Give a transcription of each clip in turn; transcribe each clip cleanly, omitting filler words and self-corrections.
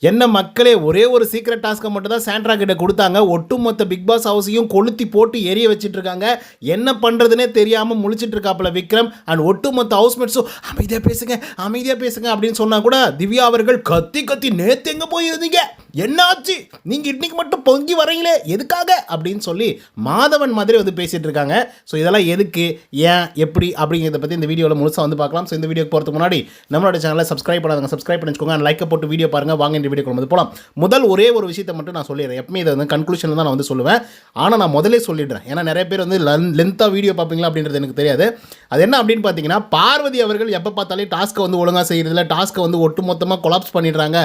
என்ன மக்களே, ஒரே ஒரு சீக்ரெட் டாஸ்க்கை மட்டும் தான் சாண்ட்ரா கிட்ட கொடுத்தாங்க. ஒட்டுமொத்த பிக் பாஸ் ஹவுஸையும் கொளுத்தி போட்டு எரிய வச்சிட்டு இருக்காங்க. என்ன பண்ணுறதுனே தெரியாமல் முழிச்சிட்டு இருக்காப்புல விக்ரம். அண்ட் ஒட்டுமொத்த ஹவுஸ்மேட்ஸும் அமைதியாக பேசுங்க, அமைதியாக பேசுங்க அப்படின்னு சொன்னால் கூட திவ்யா அவர்கள் கத்தி கத்தி நேற்று எங்கே போயிருந்தீங்க, என்னாச்சு, நீங்கள் இன்னைக்கு மட்டும் பொங்கி வரீங்களே எதுக்காக அப்படின்னு சொல்லி மாதவன் மாதிரி வந்து பேசிகிட்டு இருக்காங்க. ஸோ இதெல்லாம் எதுக்கு, ஏன், எப்படி அப்படிங்கிறத பற்றி இந்த வீடியோவில் முழுசாக வந்து பார்க்கலாம். ஸோ இந்த வீடியோக்கு போகிறதுக்கு முன்னாடி நம்மளோட சேனலை சப்ஸ்கிரைப் பண்ணாதவங்க சப்ஸ்கிரைப் பண்ணிக்கோங்க. லைக்கை போட்டு வீடியோ பாருங்கள். வாங்க வீடியோ கொண்டு போகலாம். முதல் ஒரே ஒரு விஷயத்தை மட்டும் நான் சொல்லிடுறேன். எப்பவுமே இதை வந்து கன்க்ளூஷனில் தான் நான் வந்து சொல்லுவேன். ஆனால் நான் முதலே சொல்லிடுறேன். ஏன்னா நிறைய பேர் வந்து லென்த்தாக வீடியோ பார்ப்பீங்களா அப்படின்றது எனக்கு தெரியாது. அது என்ன அப்படின்னு பார்த்தீங்கன்னா, பார்வதி அவர்கள் எப்போ பார்த்தாலே டாஸ்க்கை வந்து ஒழுங்காக செய்கிறதில்ல, டாஸ்க்கை வந்து ஒட்டு மொத்தமாக கொலாப்ஸ் பண்ணிடுறாங்க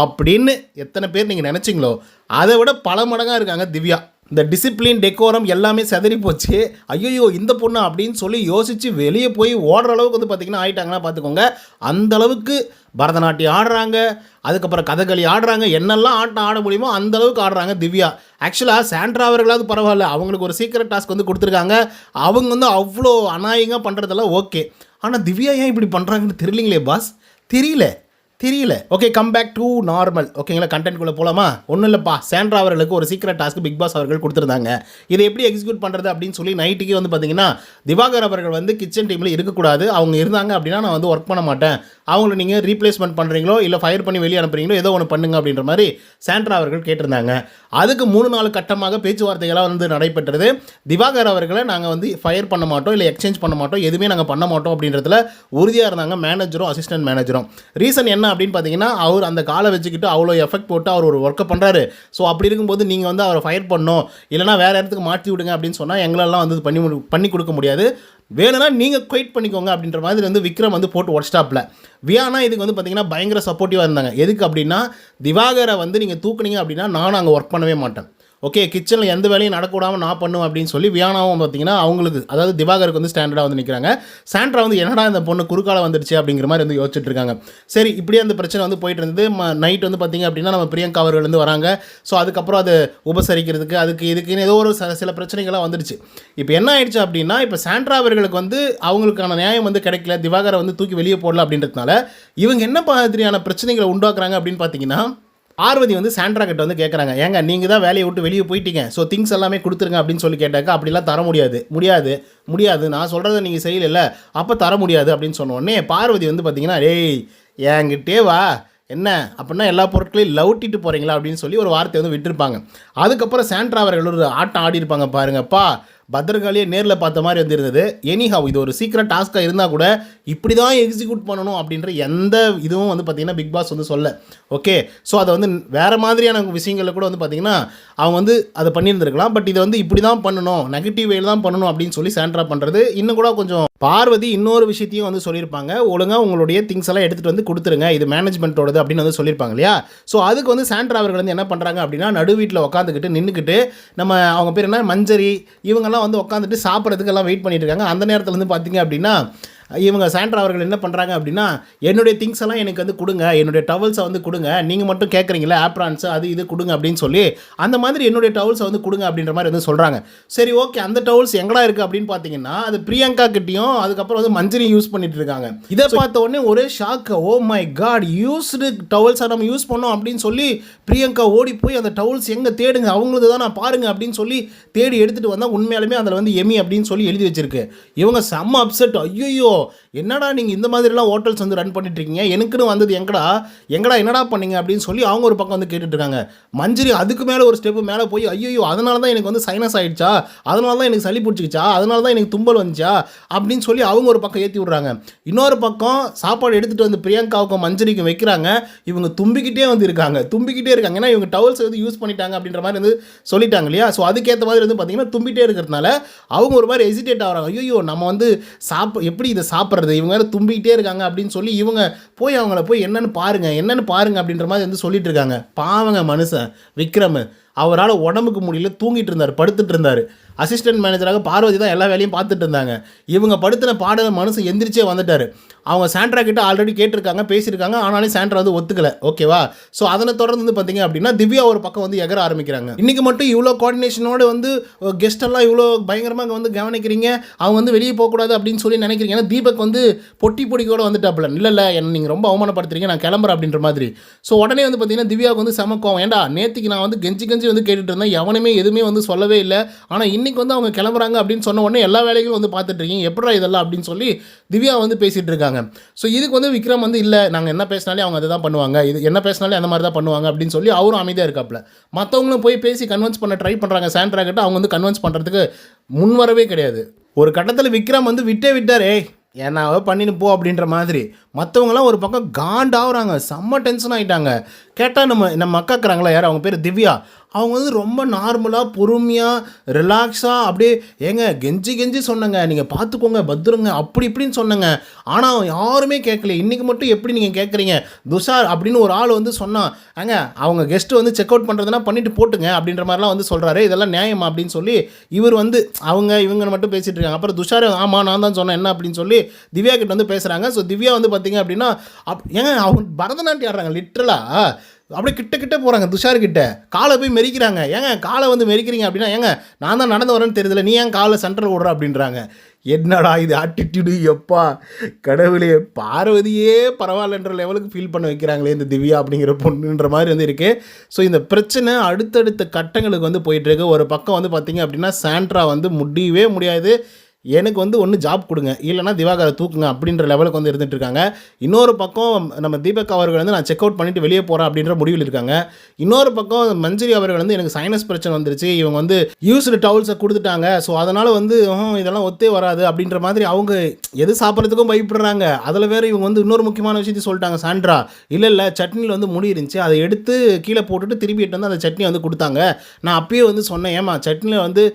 அப்படின்னு எத்தனை பேர் நீங்கள் நினச்சிங்களோ அதை விட பல மடங்காக இருக்காங்க திவ்யா. இந்த டிசிப்ளின், டெக்கோரம் எல்லாமே செதறி போச்சு. ஐயோ இந்த பொண்ணு அப்படின்னு சொல்லி யோசித்து வெளியே போய் ஓடுற அளவுக்கு வந்து பார்த்திங்கன்னா ஆகிட்டாங்கன்னா பார்த்துக்கோங்க. அந்த அளவுக்கு பரதநாட்டியம் ஆடுறாங்க, அதுக்கப்புறம் கதகளி ஆடுறாங்க, என்னெல்லாம் ஆட்டம் ஆட முடியுமோ அந்த அளவுக்கு ஆடுறாங்க திவ்யா. ஆக்சுவலாக சாண்ட்ரா அவர்களாவது பரவாயில்ல, அவங்களுக்கு ஒரு சீக்ரெட் டாஸ்க் வந்து கொடுத்துருக்காங்க. அவங்க வந்து அவ்வளோ அநாயகமாக பண்ணுறதெல்லாம் ஓகே. ஆனால் திவ்யா ஏன் இப்படி பண்ணுறாங்கன்னு தெரியலிங்களே பாஸ், தெரியல. Okay, come back to normal. ஓகேங்களா, கண்டென்ட்குள்ளே போகலாமா? ஒன்றும் இல்லைப்பா, சாண்ட்ரா அவர்களுக்கு ஒரு சீக்ரெட் டாஸ்க் பிக் பாஸ் அவர்கள் கொடுத்துருந்தாங்க. இதை எப்படி எக்ஸிக்யூட் பண்ணுறது அப்படின்னு சொல்லி நைட்டுக்கே வந்து பார்த்தீங்கன்னா திவாகர் அவர்கள் வந்து கிச்சன் டீமில் இருக்கக்கூடாது, அவங்க இருந்தாங்க அப்படின்னா நான் வந்து ஒர்க் பண்ண மாட்டேன், அவங்கள நீங்கள் ரீப்ளேஸ்மெண்ட் பண்ணுறீங்களோ இல்லை ஃபயர் பண்ணி வெளியே அனுப்புறீங்களோ ஏதோ ஒன்று பண்ணுங்க அப்படின்ற மாதிரி சாண்ட்ரா அவர்கள் கேட்டிருந்தாங்க. அதுக்கு 3-4 கட்டமாக பேச்சுவார்த்தைகளாக வந்து நடைபெற்றது. திவாகர் அவர்களை நாங்கள் வந்து ஃபயர் பண்ண மாட்டோம், இல்லை எக்ஸ்சேஞ்ச் பண்ண மாட்டோம், எதுவுமே நாங்கள் பண்ண மாட்டோம் அப்படின்றதுல உறுதியாக இருந்தாங்க மேனேஜரும் அசிஸ்டன்ட் மேனேஜரும். ரீசன் என்ன அப்படின்னு பார்த்தீங்கன்னா, அவர் அந்த காலை வச்சுக்கிட்டு அவ்வளோ எஃபெக்ட் போட்டு அவர் ஒரு ஒர்க்கை பண்ணுறாரு. ஸோ அப்படி இருக்கும்போது நீங்கள் வந்து அவரை ஃபயர் பண்ணணும், இல்லைனா வேறு இடத்துக்கு மாற்றி விடுங்க அப்படின்னு சொன்னால் எங்களெல்லாம் வந்து பண்ணி கொடுக்க முடியாது, வேணும்னா நீங்கள் குவைட் பண்ணிக்கோங்க அப்படின்ற மாதிரி வந்து விக்ரம் வந்து போட்டு ஒர்க்ஷாப்பில். வியானா இதுக்கு வந்து பார்த்திங்கன்னா பயங்கர சப்போர்ட்டிவாக இருந்தாங்க. எதுக்கு அப்படின்னா, திவாகரை வந்து நீங்கள் தூக்குனீங்க அப்படின்னா நானும் அங்கே ஒர்க் பண்ணவே மாட்டேன், ஓகே, கிச்சனில் எந்த வேலையும் நடக்கூடாமல் நான் பண்ணுவேன் அப்படின்னு சொல்லி வியானாவும் பார்த்திங்கன்னா அவங்களுக்கு, அதாவது திவாகருக்கு வந்து ஸ்டாண்டர்டாக வந்து நிற்கிறாங்க. சாண்ட்ரா வந்து என்னடா இந்த பொண்ணு குறுக்கால வந்துடுச்சு அப்படிங்கிற மாதிரி வந்து யோசிச்சுட்டு இருக்காங்க. சரி, இப்படியே அந்த பிரச்சனை வந்து போயிட்டு இருந்தது. நைட் வந்து பார்த்திங்க அப்படின்னா நம்ம பிரியங்கா அவர்கள் வந்து வராங்க. ஸோ அதுக்கப்புறம் அதை உபசரிக்கிறதுக்கு அதுக்கு இதுக்குன்னு ஏதோ ஒரு சில பிரச்சனைகள்லாம் வந்துடுச்சு. இப்போ என்ன ஆயிடுச்சு அப்படின்னா, இப்போ சாண்ட்ரா அவர்களுக்கு வந்து அவங்களுக்கான நியாயம் வந்து கிடைக்கல, திவாகரை வந்து தூக்கி வெளியே போடல அப்படின்றதுனால இவங்க என்ன மாதிரியான பிரச்சனைகளை உண்டாக்குறாங்க அப்படின்னு பார்த்தீங்கன்னா, பார்வதி வந்து சாண்ட்ரா கிட்ட வந்து கேட்குறாங்க, ஏங்க நீங்கள் தான் வேலையை விட்டு வெளியே போயிட்டீங்க, ஸோ திங்ஸ் எல்லாமே கொடுத்துருங்க அப்படின்னு சொல்லி கேட்டாக்க, அப்படிலாம் தர முடியாது, நான் சொல்கிறத நீங்கள் செய்யலை, அப்போ தர முடியாது அப்படின்னு சொன்ன உடனே பார்வதி வந்து பார்த்தீங்கன்னா, டேய் என்கிட்டே வா, என்ன அப்படின்னா எல்லா பொருட்களையும் லவுட்டிட்டு போகிறீங்களா அப்படின்னு சொல்லி ஒரு வார்த்தை வந்து விட்டுருப்பாங்க. அதுக்கப்புறம் சாண்ட்ரா அவர்கள் ஒரு ஆட்டம் ஆடி இருப்பாங்க பாருங்கப்பா, பத்திரகாளியை நேரில் பார்த்த மாதிரி வந்து இருந்தது. எனிஹாவ் இது ஒரு சீக்ரெட் டாஸ்க்காக இருந்தால் கூட இப்படி தான் எக்ஸிக்யூட் பண்ணணும் அப்படின்ற எந்த இதுவும் வந்து பார்த்திங்கன்னா பிக் பாஸ் வந்து சொல்ல. ஓகே, ஸோ அதை வந்து வேறு மாதிரியான விஷயங்களில் கூட வந்து பார்த்திங்கன்னா அவங்க வந்து அதை பண்ணியிருந்துருக்கலாம். பட் இதை வந்து இப்படி தான் பண்ணணும், நெகட்டிவ் வேயில் தான் பண்ணணும் அப்படின்னு சொல்லி சாண்ட்ரா பண்ணுறது இன்னும் கூட கொஞ்சம். பார்வதி இன்னொரு விஷயத்தையும் வந்து சொல்லியிருப்பாங்க, ஒழுங்காக உங்களுடைய திங்ஸ் எல்லாம் எடுத்துகிட்டு வந்து கொடுத்துருங்க, இது மேனேஜ்மெண்ட்டோடது அப்படின்னு வந்து சொல்லியிருப்பாங்க இல்லையா. ஸோ அதுக்கு வந்து சாண்ட்ரா அவர்கள் வந்து என்ன பண்ணுறாங்க அப்படின்னா, நடு வீட்டில் உட்காந்துக்கிட்டு நின்றுக்கிட்டு நம்ம அவங்க பேர் என்ன மஞ்சரி இவங்கெல்லாம் வந்து உட்காந்துட்டு சாப்பிட்றதுக்கெல்லாம் வெயிட் பண்ணிட்டு இருக்காங்க. அந்த நேரத்தில் வந்து பார்த்தீங்க அப்படின்னா இவங்க சாண்ட்ரா அவர்கள் என்ன பண்ணுறாங்க அப்படின்னா, என்னுடைய திங்ஸ் எல்லாம் எனக்கு வந்து கொடுங்க, என்னுடைய டவல்ஸை வந்து கொடுங்க, நீங்கள் மட்டும் கேட்குறீங்களா ஆப்ரான்ஸு அது இது கொடுங்க அப்படின்னு சொல்லி அந்த மாதிரி என்னுடைய டவல்ஸை வந்து கொடுங்க அப்படின்ற மாதிரி வந்து சொல்கிறாங்க. சரி ஓகே, அந்த டவல்ஸ் எங்கடா இருக்குது அப்படின்னு பார்த்தீங்கன்னா அது பிரியங்கா கிட்டையும் அதுக்கப்புறம் வந்து மஞ்சரி யூஸ் பண்ணிட்டு இருக்காங்க. இதை பார்த்த உடனே ஒரே shock, oh my god, used டவல்ஸை நம்ம யூஸ் பண்ணோம் அப்படின்னு சொல்லி பிரியங்கா ஓடி போய் அந்த டவல்ஸ் எங்கே தேடுங்க, அவங்களுக்கு தான் நான் பாருங்க அப்படின்னு சொல்லி தேடி எடுத்துகிட்டு வந்தால் உண்மையாலுமே அதில் வந்து எமி அப்படின்னு சொல்லி எழுதி வச்சிருக்கு. இவங்க செம்ம அப்செட், ஐயோ என்னடா நீங்கள் இந்த மாதிரிலாம் ஹோட்டல்ஸ் வந்து ரன் பண்ணிட்டு இருக்கீங்க, எனக்குன்னு வந்தது எங்கடா என்னடா பண்ணீங்க அப்படின்னு சொல்லி அவங்க ஒரு பக்கம் வந்து கேட்டுட்டு இருக்காங்க. மஞ்சரி அதுக்கு மேலே ஒரு ஸ்டெப்பு மேலே போய், ஐயோ அதனால தான் எனக்கு வந்து சைனஸ் ஆகிடுச்சா, அதனால தான் எனக்கு சளி பிடிச்சிக்கிச்சா, அதனால தான் எனக்கு தும்பல் வந்துச்சா அப்படின்னு சொல்லி அவங்க ஒரு பக்கம் ஏற்றி விட்றாங்க. இன்னொரு பக்கம் சாப்பாடு எடுத்துகிட்டு வந்து பிரியங்காவுக்கும் மஞ்சரிக்கும் வைக்கிறாங்க, இவங்க தும்பிக்கிட்டே இருக்காங்க. ஏன்னா இவங்க டவல்ஸ் வந்து யூஸ் பண்ணிட்டாங்க அப்படின்ற மாதிரி வந்து சொல்லிட்டாங்க இல்லையா. ஸோ அதுக்கேற்ற மாதிரி வந்து பார்த்தீங்கன்னா தும்பிட்டே இருக்கிறதுனால அவங்க ஒரு மாதிரி ஹெசிடேட் ஆகிறாங்க. ஐயோ நம்ம வந்து எப்படி இதை சாப்பிட்றது, இவங்க வேறு தும்பிக்கிட்டே இருக்காங்க அப்படின்னு சொல்லி இவங்க போய் அவங்கள போய் என்னன்னு பாருங்க அப்படின்ற மாதிரி வந்து சொல்லிட்டு இருக்காங்க. பாவங்க மனுஷன் விக்ரம் அவரால் உடம்புக்கு முடியல, தூங்கிட்டு இருந்தார், படுத்துட்டு இருந்தார். அசிஸ்டன்ட் மேனேஜராக பார்வதி தான் எல்லா வேலையும் பார்த்துட்டு இருந்தாங்க. இவங்க படுத்தின பாடல மனுஷன் எந்திரிச்சே வந்துட்டார். அவங்க சாண்ட்ரா கிட்ட ஆல்ரெடி கேட்டிருக்காங்க, பேசியிருக்காங்க. ஆனாலும் சாண்ட்ரா வந்து ஒத்துக்கல. ஓகேவா? ஸோ அதனை தொடர்ந்து வந்து பார்த்தீங்க அப்படின்னா திவ்யா ஒரு பக்கம் வந்து எகர ஆரம்பிக்கிறாங்க. இன்றைக்கி மட்டும் இவ்வளோ கோஆர்டினேஷனோடு வந்து கெஸ்ட் எல்லாம் இவ்வளோ பயங்கரமாக வந்து கவனிக்கிறீங்க, அவங்க வந்து வெளியே போகக்கூடாது அப்படின்னு சொல்லி நினைக்கிறீங்க. ஏன்னா தீபக் வந்து பொட்டி பொடிக்கோட வந்துட்டாப்புல. இல்லை என்ன நீங்கள் ரொம்ப அவமானப்படுத்துறீங்க, நான் கிளம்புறேன் அப்படின்ற மாதிரி. ஸோ உடனே வந்து பார்த்தீங்கன்னா திவ்யாவுக்கு வந்து சமக்கம். ஏண்டா நேற்றுக்கு நான் வந்து கெஞ்சி வந்து கேட்டுட்டு இருந்தேன், எவனுமே எதுவுமே வந்து சொல்லவே இல்லை. ஆனால் இன்றைக்கி வந்து அவங்க கிளம்புறாங்க அப்படின்னு சொன்ன உடனே எல்லா வேலைகளும் வந்து பார்த்துட்டு இருக்கீங்க, எப்படா இதெல்லாம் அப்படின்னு சொல்லி திவ்யா வந்து பேசிகிட்டு இருக்காங்க. ஸோ இதுக்கு வந்து விக்ரம் வந்து இல்லை, நாங்கள் என்ன பேசினாலே அவங்க அதை தான் பண்ணுவாங்க, இது என்ன பேசினாலே அந்த மாதிரி தான் பண்ணுவாங்க அப்படின்னு சொல்லி அவரும் அமைதியாக இருக்காப்புல. மற்றவங்களும் போய் பேசி கன்வின்ஸ் பண்ண ட்ரை பண்ணுறாங்க சாண்ட்ரா கிட்ட. அவங்க வந்து கன்வின்ஸ் பண்ணுறதுக்கு முன் வரவே கிடையாது. ஒரு கட்டத்தில் விக்ரம் வந்து விட்டார், ஏய் ஏன்னாவோ பண்ணின்னு போ அப்படின்ற மாதிரி. மற்றவங்களாம் ஒரு பக்கம் காண்டாகிறாங்க, செம்ம டென்ஷன் ஆகிட்டாங்க. கேட்டால் நம்ம அக்கா இருக்கிறாங்களா யார், அவங்க பேர் திவ்யா. அவங்க வந்து ரொம்ப நார்மலாக பொறுமையாக ரிலாக்ஸாக அப்படியே ஏங்க கெஞ்சி சொன்னங்க, நீங்கள் பார்த்துக்கோங்க பத்திரங்க அப்படி இப்படின்னு சொன்னங்க. ஆனால் யாருமே கேட்கல. இன்றைக்கி மட்டும் எப்படி நீங்கள் கேட்குறீங்க, துஷார் அப்படின்னு ஒரு ஆள் வந்து சொன்னான், ஏங்க அவங்க கெஸ்ட்டு வந்து செக் அவுட் பண்ணுறதுனா பண்ணிவிட்டு போட்டுங்க அப்படின்ற மாதிரிலாம் வந்து சொல்கிறாரு. இதெல்லாம் நியாயமா அப்படின்னு சொல்லி இவர் வந்து இவங்க மட்டும் பேசிகிட்டு இருக்காங்க. அப்புறம் துஷார் ஆமாம் நான் தான் சொன்னேன் என்ன அப்படின்னு சொல்லி திவ்யா கிட்ட வந்து பேசுகிறாங்க. ஸோ திவ்யா வந்து பார்த்தீங்க அப்படின்னா ஏங்க அவங்க பரதநாட்டியம் ஆடுறாங்க லிட்ரலாக. அப்படியே கிட்ட போகிறாங்க துஷார்கிட்ட, காலை போய் மெரிக்கிறாங்க. ஏங்க காலை வந்து மெரிக்கிறீங்க அப்படின்னா, ஏங்க நான் தான் நடந்து வரேன்னு தெரியுதுல, நீ ஏன் காலை சென்டரில் விடுற அப்படின்றாங்க. என்னடா இது ஆட்டிடியூடு, எப்பா கடவுளே, பார்வதியே பரவாயில்லன்ற லெவலுக்கு ஃபீல் பண்ண வைக்கிறாங்களே இந்த திவ்யா அப்படிங்கிற பொண்ணுன்ற மாதிரி வந்து இருக்குது. ஸோ இந்த பிரச்சனை அடுத்தடுத்த கட்டங்களுக்கு வந்து போயிட்டுருக்கு. ஒரு பக்கம் வந்து பார்த்திங்க அப்படின்னா சாண்ட்ரா வந்து முடியவே முடியாது, எனக்கு வந்து ஒன்று ஜாப் கொடுங்க, இல்லைனா திவாகரை தூக்குங்க அப்படின்ற லெவலுக்கு வந்து இருந்துகிட்டு இருக்காங்க. இன்னொரு பக்கம் நம்ம தீபக் அவர்கள் வந்து நான் செக் அவுட் பண்ணிவிட்டு வெளியே போகிறேன் அப்படின்ற முடிவில் இருக்காங்க. இன்னொரு பக்கம் மஞ்சரி அவர்கள் வந்து எனக்கு சைனஸ் பிரச்சனை வந்துருச்சு, இவங்க வந்து யூஸ்டு டவுல்ஸை கொடுத்துட்டாங்க, ஸோ அதனால் வந்து இதெல்லாம் ஒத்தே வராது அப்படின்ற மாதிரி அவங்க எது சாப்பிட்றதுக்கும் பயப்படுறாங்க. அதில் வேறு இவங்க வந்து இன்னொரு முக்கியமான விஷயத்தை சொல்லிட்டாங்க சாண்ட்ரா. இல்லை சட்னியில் வந்து முடி இருந்துச்சு, அதை எடுத்து கீழே போட்டுட்டு திருப்பிட்டு வந்து அந்த சட்னியை வந்து கொடுத்தாங்க. நான் அப்பயே வந்து சொன்னேன், ஏமா சட்னியில் வந்து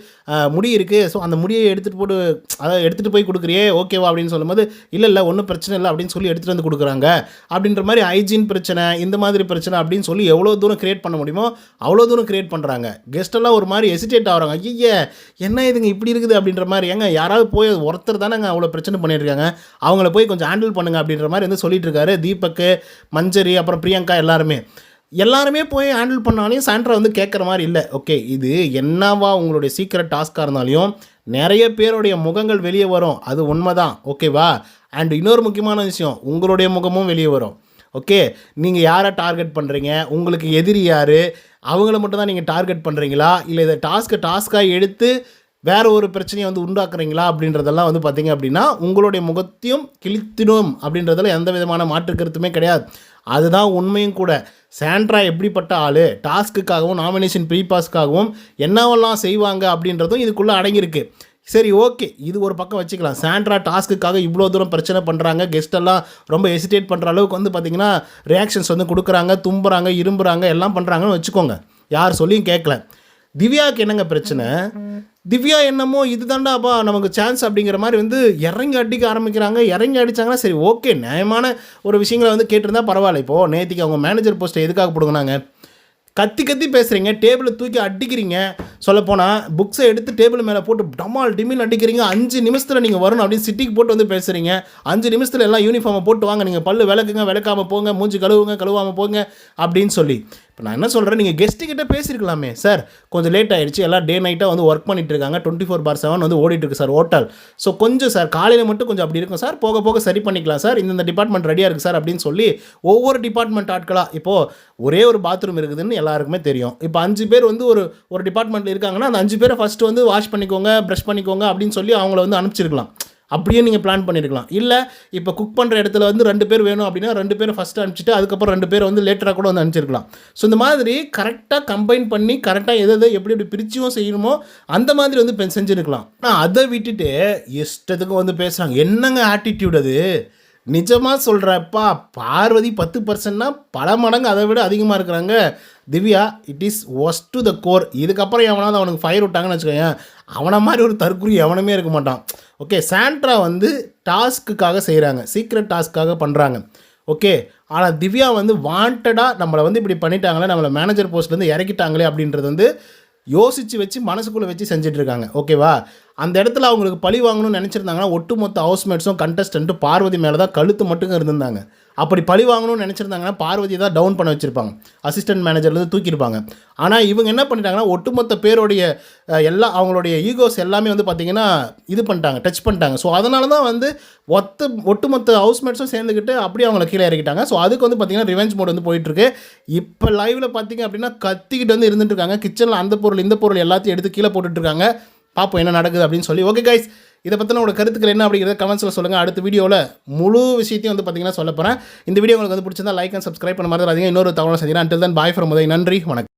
முடி இருக்குது, ஸோ அந்த முடியை எடுத்துகிட்டு போட்டு அதை எடுத்துகிட்டு போய் கொடுக்குறியே ஓகேவா அப்படின்னு சொல்லும்போது இல்லை ஒன்றும் பிரச்சனை இல்லை அப்படின்னு சொல்லி எடுத்துகிட்டு வந்து கொடுக்குறாங்க. அப்படின்ற மாதிரி ஹைஜீன் பிரச்சனை, இந்த மாதிரி பிரச்சனை அப்படின்னு சொல்லி எவ்வளோ தூரம் க்ரியேட் பண்ண முடியுமோ அவ்வளோ தூரம் க்ரியேட் பண்ணுறாங்க. கெஸ்ட்டெல்லாம் ஒரு மாதிரி ஹெசிடேட் ஆகிறாங்க, ஐயே என்ன இதுங்க இப்படி இருக்குது அப்படின்ற மாதிரி. ஏங்க யாராவது போய் ஒருத்தர் தானேங்க அவ்வளோ பிரச்சனை பண்ணியிருக்காங்க, அவங்கள போய் கொஞ்சம் ஹேண்டில் பண்ணுங்க அப்படின்ற மாதிரி வந்து சொல்லிட்டு இருக்காரு தீபக்கு, மஞ்சரி, அப்புறம் பிரியங்கா எல்லாருமே போய் ஹேண்டில் பண்ணாலையும் சாண்ட்ரா வந்து கேட்குற மாதிரி இல்லை. ஓகே இது என்னவா உங்களுடைய சீக்ரெட் டாஸ்காக இருந்தாலையும் நிறைய பேருடைய முகங்கள் வெளியே வரும், அது உண்மைதான் ஓகேவா. அண்ட் இன்னொரு முக்கியமான விஷயம், உங்களுடைய முகமும் வெளியே வரும். ஓகே நீங்கள் யாரை டார்கெட் பண்ணுறீங்க, உங்களுக்கு எதிரி யார், அவங்கள மட்டும் தான் நீங்கள் டார்கெட் பண்ணுறீங்களா, இல்லை இதை டாஸ்க்காக எடுத்து வேறு ஒரு பிரச்சனையை வந்து உண்டாக்குறீங்களா அப்படின்றதெல்லாம் வந்து பார்த்திங்க அப்படின்னா உங்களுடைய முகத்தையும் கிழித்திடும் அப்படின்றதில் எந்த விதமான மாற்று கருத்துமே கிடையாது. அதுதான் உண்மையும் கூட. சாண்ட்ரா எப்படிப்பட்ட ஆள், டாஸ்க்குக்காகவும் நாமினேஷன் ப்ரீபாஸ்க்காகவும் என்னவெல்லாம் செய்வாங்க அப்படின்றதும் இதுக்குள்ளே அடங்கியிருக்கு. சரி ஓகே இது ஒரு பக்கம் வச்சுக்கலாம். சாண்ட்ரா டாஸ்க்குக்காக இவ்வளோ தூரம் பிரச்சனை பண்ணுறாங்க, கெஸ்ட்டெல்லாம் ரொம்ப ஹெசிடேட் பண்ணுற அளவுக்கு வந்து பார்த்திங்கன்னா ரியாக்ஷன்ஸ் வந்து கொடுக்குறாங்க, தும்புறாங்க, இரும்புறாங்க, எல்லாம் பண்ணுறாங்கன்னு வச்சுக்கோங்க, யார் சொல்லியும் கேட்கல. திவ்யாவுக்கு என்னங்க பிரச்சனை, திவ்யா என்னமோ இதுதாண்டாப்பா நமக்கு சான்ஸ் அப்படிங்கிற மாதிரி வந்து இறங்கி அடிக்க ஆரம்பிக்கிறாங்க. இறங்கி அடித்தாங்கன்னா சரி ஓகே நியாயமான ஒரு விஷயங்களை வந்து கேட்டிருந்தா பரவாயில்ல. இப்போது நேற்றுக்கு அவங்க மேனேஜர் போஸ்ட்டை எதுக்காக கொடுக்குனாங்க, கத்தி பேசுகிறீங்க, டேபிளை தூக்கி அடிக்கிறீங்க, சொல்லப்போனால் புக்ஸை எடுத்து டேபிள் மேலே போட்டு டமால் டிமில் அடிக்கிறீங்க, 5 நிமிஷத்தில் நீங்கள் வரணும் அப்படின்னு சிட்டிக்கு போட்டு வந்து பேசுகிறீங்க. 5 நிமிஷத்தில் எல்லாம் யூனிஃபார்மை போட்டு வாங்க, நீங்கள் பல்லு விளக்குங்க, விளக்காமல் போங்க, மூஞ்சி கழுவாமல் போங்க அப்படின்னு சொல்லி. இப்போ நான் என்ன சொல்கிறேன், நீங்கள் கெஸ்ட்டுக்கிட்ட பேசியிருக்கலாமே சார், கொஞ்சம் லேட் ஆகிடுச்சு, எல்லாம் டே நைட்டாக வந்து ஒர்க் பண்ணிட்டு இருக்காங்க, 24/7 வந்து ஓடிட்டுருக்கு சார் ஹோட்டல், ஸோ கொஞ்சம் சார் காலையில் மட்டும் கொஞ்சம் அப்படி இருக்கும் சார், போக சரி பண்ணிக்கலாம் சார், இந்த டிபார்ட்மெண்ட் ரெடியாக இருக்குது சார் அப்படின்னு சொல்லி ஒவ்வொரு டிபார்ட்மெண்ட் ஆட்களாக. இப்போது ஒரே ஒரு பாத்ரூம் இருக்குதுன்னு எல்லாருக்குமே தெரியும். இப்போ 5 பேர் வந்து ஒரு டிபார்ட்மெண்ட்டில் இருக்காங்கன்னா அந்த 5 பேரை ஃபஸ்ட்டு வந்து வாஷ் பண்ணிக்கோங்க, ப்ரஷ் பண்ணிக்கோங்க அப்படின்னு சொல்லி அவங்கள வந்து அனுப்பிச்சிருக்கலாம். அப்படியே நீங்கள் பிளான் பண்ணியிருக்கலாம். இல்லை இப்போ குக் பண்ணுற இடத்துல வந்து 2 பேர் வேணும் அப்படின்னா 2 பேரை ஃபஸ்ட்டு அனுப்பிச்சிட்டு அதுக்கப்புறம் 2 பேர் வந்து லேட்டராக கூட வந்து அனுப்பிச்சிருக்கலாம். ஸோ இந்த மாதிரி கரெக்டாக கம்பைன் பண்ணி கரெக்டாக எதை எப்படி பிரிச்சும் செய்யணுமோ அந்த மாதிரி வந்து செஞ்சுருக்கலாம். ஆனால் அதை விட்டுட்டு இஷ்டத்துக்கு வந்து பேசுகிறாங்க. என்னங்க ஆட்டிடியூட் அது, நிஜமாக சொல்கிறப்பா. பார்வதி 10%னா பல மடங்கு அதை விட அதிகமாக இருக்கிறாங்க Divya. It is worst to the core. இதுக்கப்புறம் எவனாவது அவனுக்கு ஃபயர் விட்டாங்கன்னு வச்சுக்கோங்க, அவனை மாதிரி ஒரு தற்குறி எவனுமே இருக்க மாட்டான். ஓகே சாண்ட்ரா வந்து டாஸ்க்குக்காக செய்கிறாங்க, சீக்ரெட் டாஸ்க்காக பண்ணுறாங்க. ஓகே. ஆனால் திவ்யா வந்து வாண்டடாக நம்மளை வந்து இப்படி பண்ணிட்டாங்களே, நம்மளை மேனேஜர் போஸ்ட்லேருந்து இறக்கிட்டாங்களே அப்படின்றது வந்து யோசித்து வச்சு மனசுக்குள்ளே வச்சு செஞ்சிட்ருக்காங்க. ஓகேவா? அந்த இடத்துல அவங்களுக்கு பழி வாங்கணும்னு நினச்சிருந்தாங்கன்னா ஒட்டுமொத்த ஹவுஸ்மேட்ஸும் கண்டஸ்டண்ட்டும் பார்வதி மேலே தான் கழுத்து மட்டும் இருந்திருந்தாங்க. அப்படி பழி வாங்கணும்னு நினச்சிருந்தாங்கன்னா பார்வதி தான் டவுன் பண்ண வச்சுருப்பாங்க, அசிஸ்டன்ட் மேனேஜர்லேருந்து தூக்கியிருப்பாங்க. ஆனால் இவங்க என்ன பண்ணிட்டாங்கன்னா ஒட்டுமொத்த பேருடைய அவங்களுடைய ஈகோஸ் எல்லாமே வந்து பார்த்திங்கன்னா இது பண்ணிட்டாங்க, டச் பண்ணிட்டாங்க. ஸோ அதனால தான் வந்து ஒட்டுமொத்த ஹவுஸ்மேட்ஸும் சேர்ந்துக்கிட்டு அப்படியே அவங்கள கீழே இறக்கிட்டாங்க. ஸோ அதுக்கு வந்து பார்த்திங்கன்னா ரிவெஞ்ச் மோட் வந்து போயிட்டுருக்கு. இப்போ லைவில் பார்த்திங்க அப்படின்னா கத்திக்கிட்டு வந்து இருந்துட்டு இருக்காங்க. கிச்சனில் அந்த பொருள் இந்த பொருள் எல்லாத்தையும் எடுத்து கீழே போட்டுட்ருக்காங்க. பார்ப்போம் என்ன நடக்குது அப்படின்னு சொல்லி. ஓகே கைஸ், இதை பற்றின உங்களோட கருத்துக்கள் என்ன அப்படிங்கிறத கமெண்ட்ஸில் சொல்லுங்கள். அடுத்த வீடியோவில் முழு விஷயத்தையும் வந்து பார்த்திங்கன்னா சொல்ல போகிறேன். இந்த வீடியோ உங்களுக்கு வந்து பிடிச்சிருந்தா லைக் அண்ட் சப்ஸ்கிரைப் பண்ண மாதிரி அதிகம் இன்னொரு தகவல் செஞ்சீங்கன்னா. until then bye from Uday. நன்றி, வணக்கம்.